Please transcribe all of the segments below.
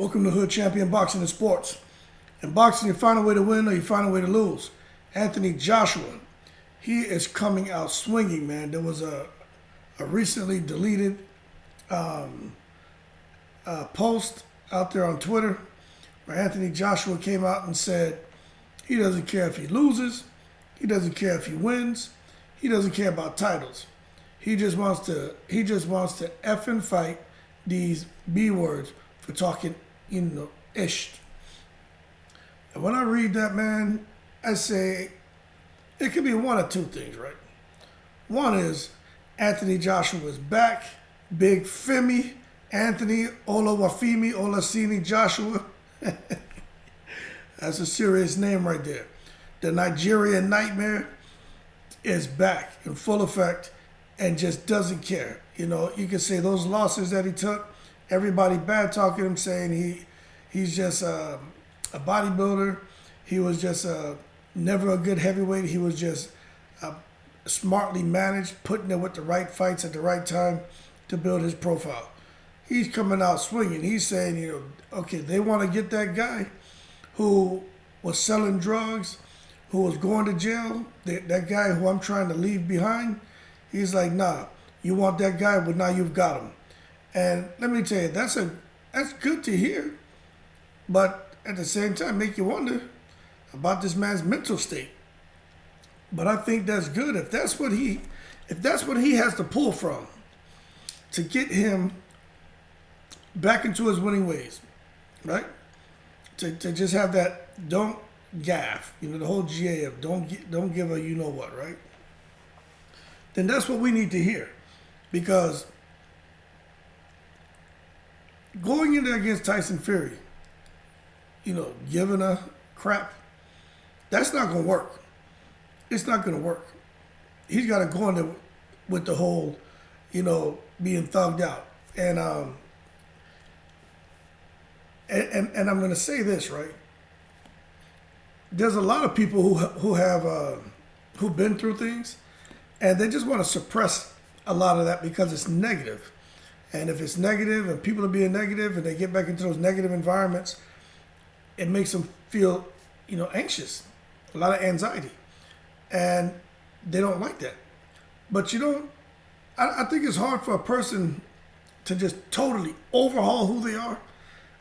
Welcome to Hood Champion Boxing and Sports. In boxing, you find a way to win or you find a way to lose. Anthony Joshua, he is coming out swinging, man. There was a recently deleted post out there on Twitter where Anthony Joshua came out and said he doesn't care if he loses, he doesn't care if he wins, he doesn't care about titles. He just wants to effing fight these B words for talking, ish. And when I read that, man, I say it could be one of two things, right? One is Anthony Joshua is back, Big Femi, Anthony Olawafemi Olasini Joshua. That's a serious name right there. The Nigerian Nightmare is back in full effect and just doesn't care. You can say those losses that he took, everybody bad talking him, saying he's just a bodybuilder. He was just never a good heavyweight. He was just smartly managed, putting it with the right fights at the right time to build his profile. He's coming out swinging. He's saying, okay, they want to get that guy who was selling drugs, who was going to jail, that guy who I'm trying to leave behind. He's like, nah, you want that guy, but now you've got him. And let me tell you, that's good to hear, but at the same time, make you wonder about this man's mental state. But I think that's good if that's what he has to pull from to get him back into his winning ways, right? To just have that don't gaff, the whole GA of don't give a you know what, right? Then that's what we need to hear, because going in there against Tyson Fury, giving a crap, that's not going to work. It's not going to work. He's got to go in there with the whole, being thugged out. And I'm going to say this, right? There's a lot of people who've been through things, and they just want to suppress a lot of that because it's negative. And if it's negative and people are being negative and they get back into those negative environments, it makes them feel, anxious, a lot of anxiety. And they don't like that. But I think it's hard for a person to just totally overhaul who they are.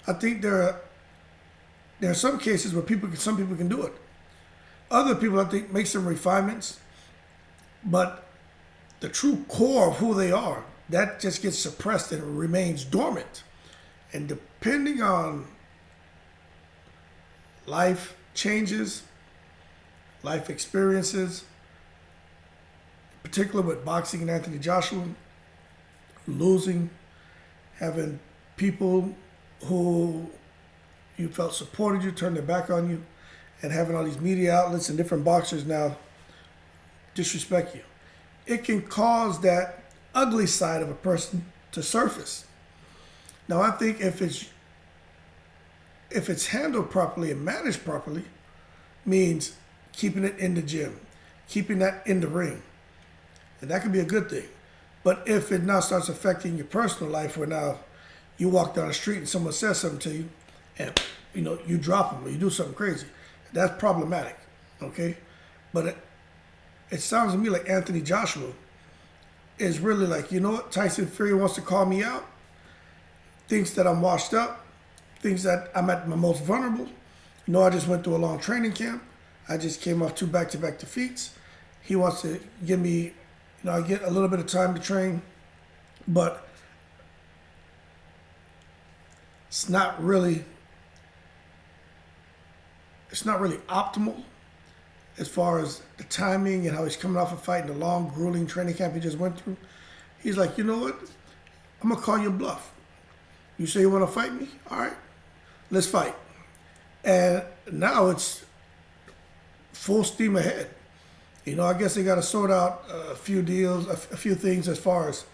I think there are some cases where some people can do it. Other people, I think, make some refinements, but the true core of who they are, that just gets suppressed and remains dormant. And depending on life changes, life experiences, particularly with boxing and Anthony Joshua, losing, having people who you felt supported you turn their back on you, and having all these media outlets and different boxers now disrespect you. It can cause that ugly side of a person to surface. Now, I think if it's handled properly and managed properly, means keeping it in the gym, keeping that in the ring, and that could be a good thing. But if it now starts affecting your personal life, where now you walk down the street and someone says something to you, and you drop them or you do something crazy, that's problematic. Okay, but it sounds to me like Anthony Joshua is really like, Tyson Fury wants to call me out, thinks that I'm washed up, thinks that I'm at my most vulnerable. I just went through a long training camp. I just came off 2 back-to-back defeats. He wants to give me, I get a little bit of time to train, but it's not really optimal as far as the timing and how he's coming off a fight in the long, grueling training camp he just went through. He's like, you know what? I'm going to call you bluff. You say you want to fight me? All right, let's fight. And now it's full steam ahead. I guess they got to sort out a few deals, a few things as far as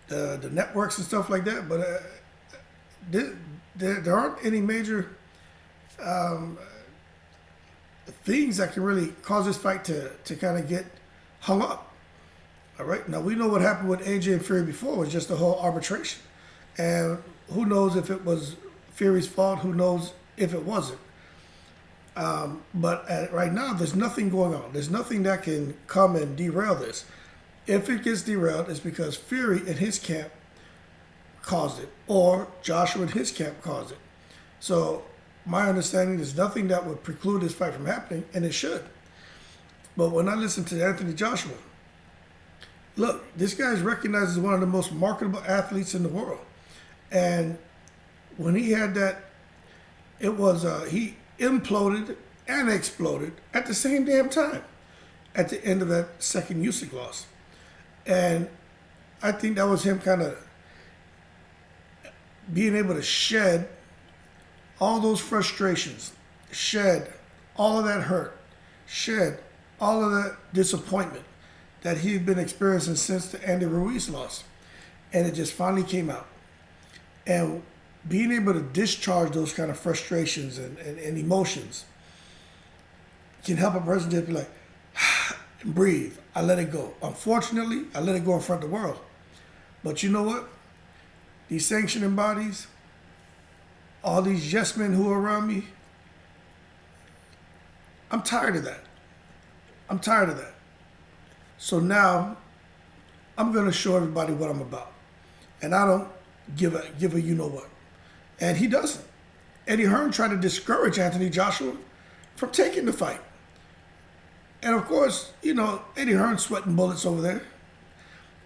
the networks and stuff like that. But there aren't any major things that can really cause this fight to kind of get hung up. All right. Now, we know what happened with AJ and Fury before was just the whole arbitration. And who knows if it was Fury's fault. Who knows if it wasn't? But right now, there's nothing going on. There's nothing that can come and derail this. If it gets derailed, it's because Fury and his camp caused it, or Joshua and his camp caused it. So my understanding is nothing that would preclude this fight from happening, and it should. But when I listen to Anthony Joshua, look, this guy is recognized as one of the most marketable athletes in the world. And when he had that, it was, he imploded and exploded at the same damn time at the end of that second Usyk loss. And I think that was him kind of being able to shed all those frustrations, shed all of that hurt, shed all of that disappointment that he'd been experiencing since the Andy Ruiz loss. And it just finally came out. And being able to discharge those kind of frustrations and emotions can help a person just be like, and breathe. I let it go. Unfortunately, I let it go in front of the world. But you know what? These sanctioning bodies, all these yes men who are around me, I'm tired of that. I'm tired of that. So now I'm going to show everybody what I'm about. And I don't give a you know what. And he doesn't. Eddie Hearn tried to discourage Anthony Joshua from taking the fight. And of course, you know, Eddie Hearn's sweating bullets over there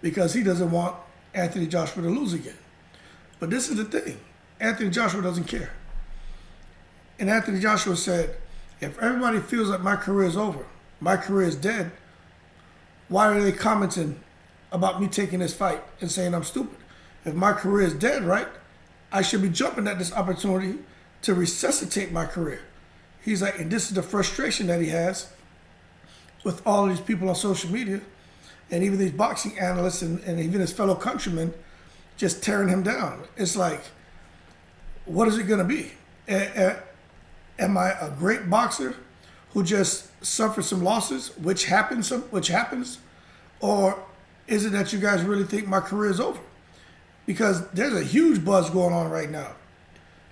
because he doesn't want Anthony Joshua to lose again. But this is the thing. Anthony Joshua doesn't care. And Anthony Joshua said, if everybody feels like my career is over, my career is dead, why are they commenting about me taking this fight and saying I'm stupid? If my career is dead, right, I should be jumping at this opportunity to resuscitate my career. He's like, and this is the frustration that he has with all of these people on social media and even these boxing analysts and even his fellow countrymen just tearing him down. It's like, what is it going to be? Am I a great boxer who just suffered some losses, which happens, or is it that you guys really think my career is over? Because there's a huge buzz going on right now.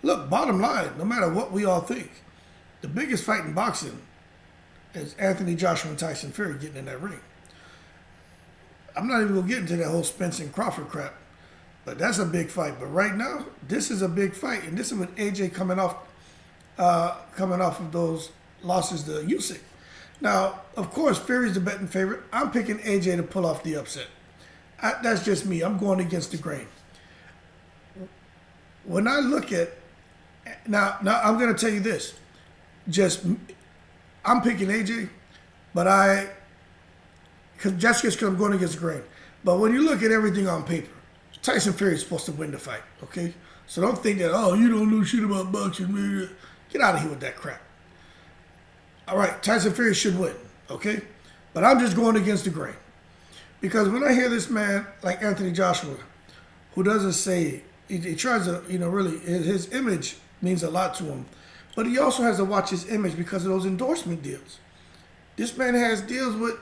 Look, bottom line, no matter what we all think, the biggest fight in boxing is Anthony Joshua and Tyson Fury getting in that ring. I'm not even going to get into that whole Spence and Crawford crap, but that's a big fight. But right now, this is a big fight, and this is with AJ coming off of those losses to Usyk. Now, of course, Fury's the betting favorite. I'm picking AJ to pull off the upset. That's just me. I'm going against the grain. When I look at now I'm going to tell you this. I'm picking AJ, but just because I'm going against the grain. But when you look at everything on paper, Tyson Fury is supposed to win the fight, okay? So don't think that, oh, you don't know shit about boxing. Get out of here with that crap. All right, Tyson Fury should win, okay? But I'm just going against the grain. Because when I hear this man like Anthony Joshua, who doesn't say, he tries to, really, his image means a lot to him. But he also has to watch his image because of those endorsement deals. This man has deals with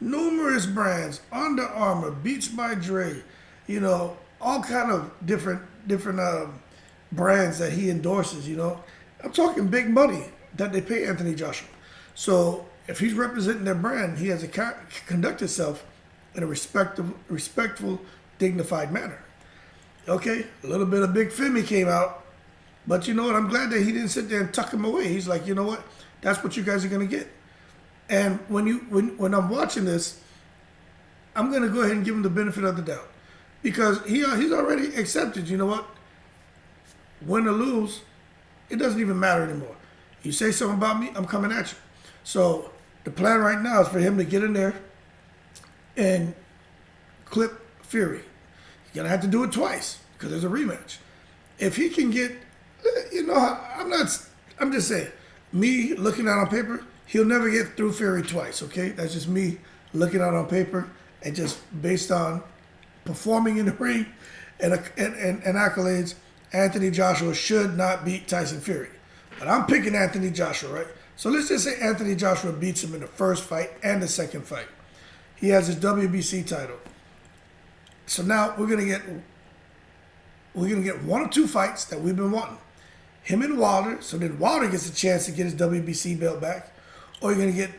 numerous brands, Under Armour, Beats by Dre, all kind of different brands that he endorses, I'm talking big money that they pay Anthony Joshua. So if he's representing their brand, he has to conduct himself in a respectful, dignified manner. Okay, a little bit of Big Femi came out, but you know what? I'm glad that he didn't sit there and tuck him away. He's like, you know what? That's what you guys are gonna get. And when I'm watching this, I'm gonna go ahead and give him the benefit of the doubt because he's already accepted. You know what? Win or lose, it doesn't even matter anymore. You say something about me, I'm coming at you. So the plan right now is for him to get in there and clip Fury. You're gonna have to do it twice because there's a rematch. If he can get, I'm just saying, me looking at on paper, he'll never get through Fury twice, okay? That's just me looking at on paper and just based on performing in the ring and accolades, Anthony Joshua should not beat Tyson Fury. But I'm picking Anthony Joshua, right? So let's just say Anthony Joshua beats him in the first fight and the second fight. He has his WBC title. So now we're gonna get one or two fights that we've been wanting. him and Wilder. So then Wilder gets a chance to get his WBC belt back, or you're gonna get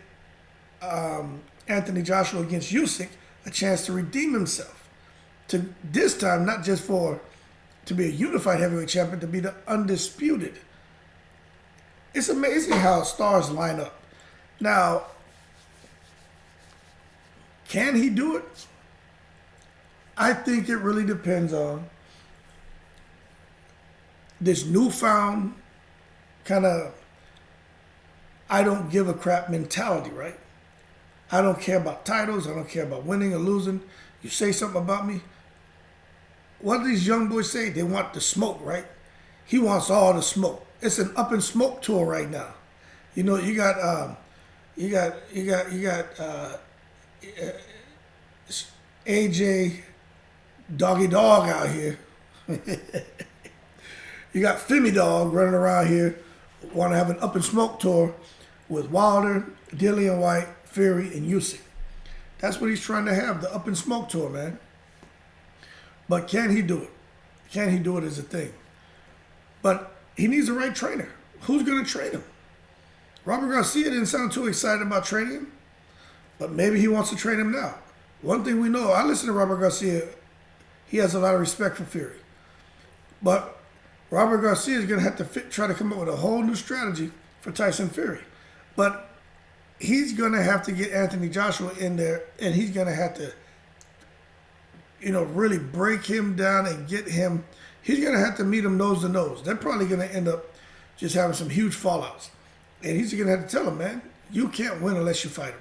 Anthony Joshua against Usyk, a chance to redeem himself. To this time, not just to be a unified heavyweight champion, to be the undisputed. It's amazing how stars line up. Now, can he do it? I think it really depends on this newfound kind of I don't give a crap mentality, right? I don't care about titles. I don't care about winning or losing. You say something about me. What do these young boys say? They want the smoke, right? He wants all the smoke. It's an up in smoke tour right now. You know, you got AJ Doggy Dog out here. You got Femi Dog running around here, want to have an up in smoke tour with Wilder, Dillian White, Fury, and Usyk. That's what he's trying to have, the up in smoke tour, man. But can he do it? Can he do it is a thing. But he needs the right trainer. Who's going to train him? Robert Garcia didn't sound too excited about training him, but maybe he wants to train him now. One thing we know, I listen to Robert Garcia, he has a lot of respect for Fury. But Robert Garcia is going to have to try to come up with a whole new strategy for Tyson Fury. But he's going to have to get Anthony Joshua in there, and he's going to have to, really break him down and get him. He's going to have to meet him nose to nose. They're probably going to end up just having some huge fallouts. And he's going to have to tell him, man, you can't win unless you fight him.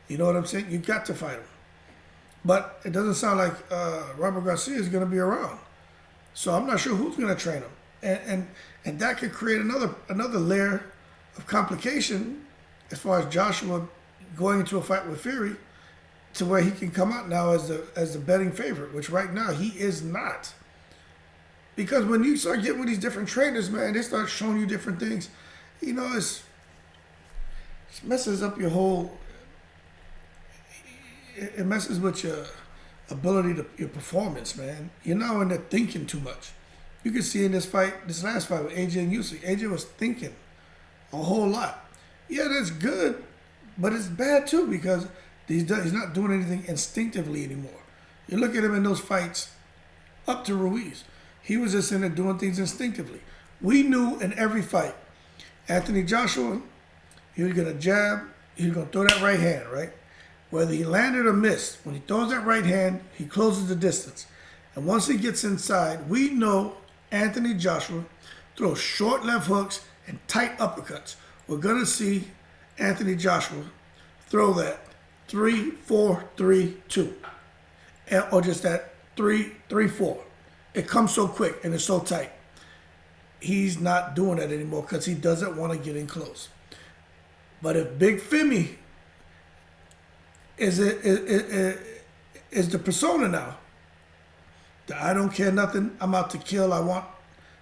You know what I'm saying? You got to fight him. But it doesn't sound like Robert Garcia is going to be around. So I'm not sure who's going to train him. And that could create another layer of complication as far as Joshua going into a fight with Fury, to where he can come out now as the betting favorite, which right now he is not. Because when you start getting with these different trainers, man, they start showing you different things. It messes up your whole. It messes with your ability your performance, man. You're now in there thinking too much. You can see in this last fight with AJ and Usyk, AJ was thinking a whole lot. Yeah, that's good, but it's bad too because he's not doing anything instinctively anymore. You look at him in those fights up to Ruiz. He was just in there doing things instinctively. We knew in every fight, Anthony Joshua, he was going to jab, he was going to throw that right hand, right? Whether he landed or missed, when he throws that right hand, he closes the distance. And once he gets inside, we know Anthony Joshua throws short left hooks and tight uppercuts. We're going to see Anthony Joshua throw that 3-4-3-2. Or just that 3-3-4. It comes so quick and it's so tight. He's not doing that anymore because he doesn't want to get in close. But if Big Femi is the persona now, that I don't care nothing, I'm out to kill.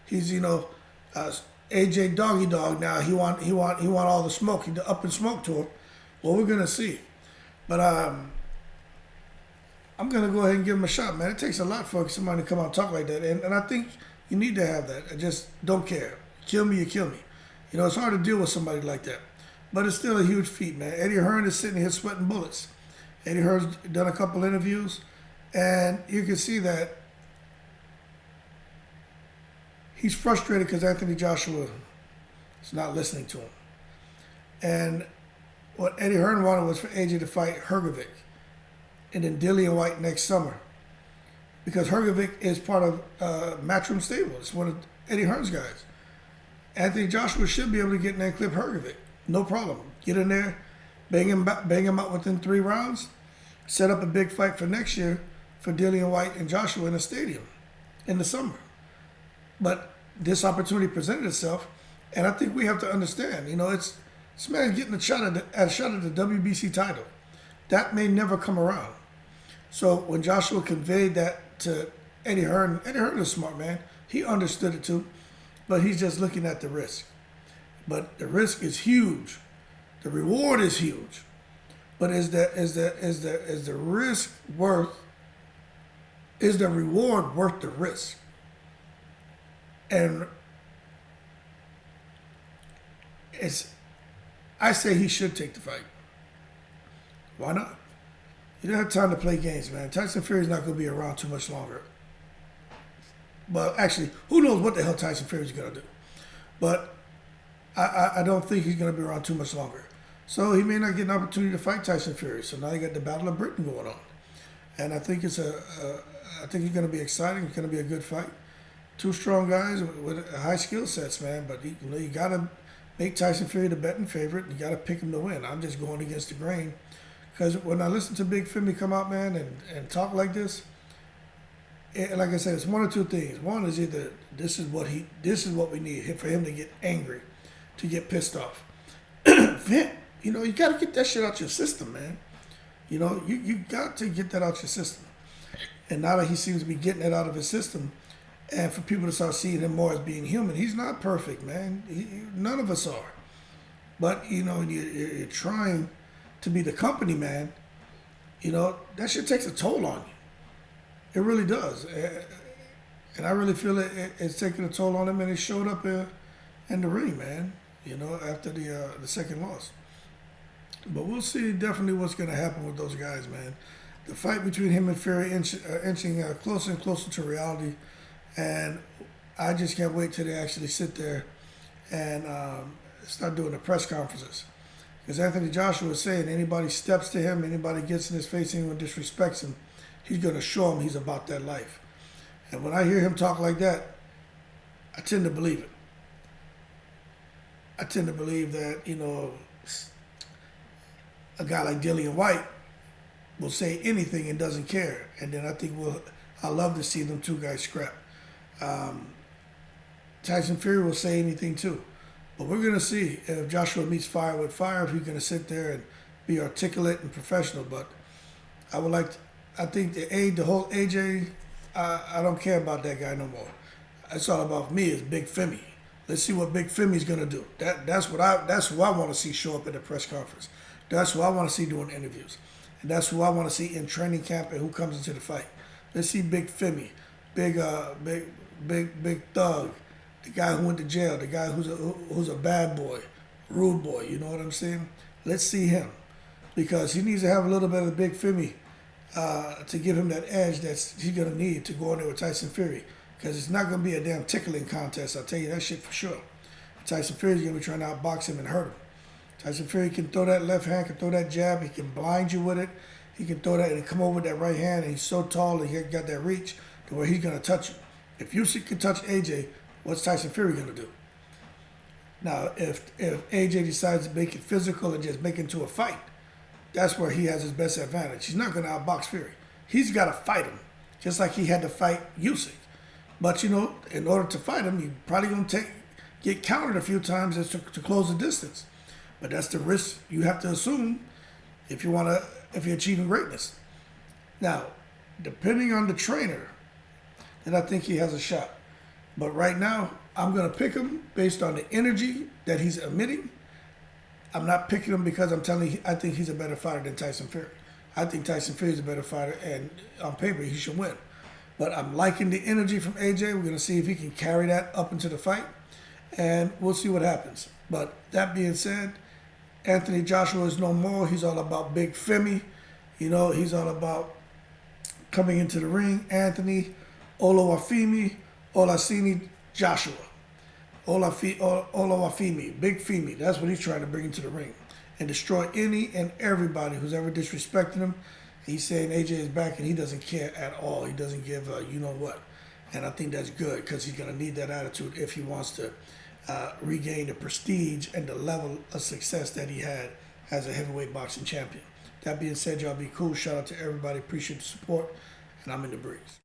He's AJ Doggy Dog now. He want all the smoke. He the up and smoke tour. Well, we're gonna see. But I'm going to go ahead and give him a shot, man. It takes a lot for somebody to come out and talk like that. And I think you need to have that. I just don't care. Kill me, you kill me. It's hard to deal with somebody like that. But it's still a huge feat, man. Eddie Hearn is sitting here sweating bullets. Eddie Hearn's done a couple interviews, and you can see that he's frustrated because Anthony Joshua is not listening to him. And what Eddie Hearn wanted was for AJ to fight Hrgovic and then Dillian White next summer, because Hrgovic is part of Matchroom Stable. It's one of Eddie Hearn's guys. Anthony Joshua should be able to get in there and clip Hrgovic. No problem. Get in there, bang him out within 3 rounds, set up a big fight for next year for Dillian White and Joshua in a stadium in the summer. But this opportunity presented itself, and I think we have to understand, this man getting a shot at the WBC title. That may never come around. So when Joshua conveyed that to Eddie Hearn is a smart man. He understood it too, but he's just looking at the risk. But the risk is huge. The reward is huge. But is the reward worth the risk? And I say he should take the fight. Why not? You don't have time to play games, man. Tyson Fury's not going to be around too much longer. But actually, who knows what the hell Tyson Fury's going to do. But I don't think he's going to be around too much longer. So he may not get an opportunity to fight Tyson Fury. So now you got the Battle of Britain going on. And I think it's I think it's going to be exciting. It's going to be a good fight. Two strong guys with high skill sets, man. But you got to make Tyson Fury the betting favorite. You got to pick him to win. I'm just going against the grain. Because when I listen to Big Femi come out, man, and talk like this, like I said, it's one or two things. One is either this is what we need for him to get angry, to get pissed off. Vent. You got to get that shit out your system, man. You got to get that out your system. And now that he seems to be getting it out of his system, and for people to start seeing him more as being human, he's not perfect, man. None of us are. But, you're trying to be the company man, that shit takes a toll on you. It really does. And I really feel it's taking a toll on him, and it showed up in the ring, man, after the second loss. But we'll see definitely what's going to happen with those guys, man. The fight between him and Fury inching closer and closer to reality. And I just can't wait till they actually sit there and start doing the press conferences. Because Anthony Joshua was saying anybody steps to him, anybody gets in his face, anyone disrespects him, he's going to show him he's about that life. And when I hear him talk like that, I tend to believe it. I tend to believe that, a guy like Dillian White will say anything and doesn't care. And then I think I love to see them two guys scrap. Tyson Fury will say anything too. But we're going to see if Joshua meets fire with fire, if he's going to sit there and be articulate and professional. But I think the whole AJ, I don't care about that guy no more. It's all about me is Big Femi. Let's see what Big Femi's going to do. That's who I want to see show up at the press conference. That's who I want to see doing interviews. And that's who I want to see in training camp and who comes into the fight. Let's see Big Femi, big thug, the guy who went to jail, the guy who's a bad boy, rude boy, you know what I'm saying? Let's see him. Because he needs to have a little bit of Big Femi to give him that edge that he's going to need to go in there with Tyson Fury. Because it's not going to be a damn tickling contest, I'll tell you that shit for sure. Tyson Fury's going to be trying to outbox him and hurt him. Tyson Fury can throw that left hand, can throw that jab, he can blind you with it. He can throw that and come over with that right hand, and he's so tall and he got that reach to where he's going to touch you. If Usyk can touch AJ, what's Tyson Fury going to do? Now, if AJ decides to make it physical and just make it into a fight, that's where he has his best advantage. He's not going to outbox Fury. He's got to fight him, just like he had to fight Usyk. But, in order to fight him, you're probably going to get countered a few times to close the distance. But that's the risk you have to assume if you're achieving greatness. Now, depending on the trainer, then I think he has a shot. But right now, I'm going to pick him based on the energy that he's emitting. I'm not picking him because I'm telling you I think he's a better fighter than Tyson Fury. I think Tyson Fury is a better fighter, and on paper, he should win. But I'm liking the energy from AJ. We're going to see if he can carry that up into the fight, and we'll see what happens. But that being said, Anthony Joshua is no more. He's all about Big Femi. He's all about coming into the ring. Anthony Olawafimi, Olasini Joshua. Olawafimi, Big Femi. That's what he's trying to bring into the ring. And destroy any and everybody who's ever disrespected him. He's saying AJ is back and he doesn't care at all. He doesn't give a you-know-what. And I think that's good because he's going to need that attitude if he wants to regain the prestige and the level of success that he had as a heavyweight boxing champion. That being said, y'all be cool. Shout out to everybody. Appreciate the support. And I'm in the breeze.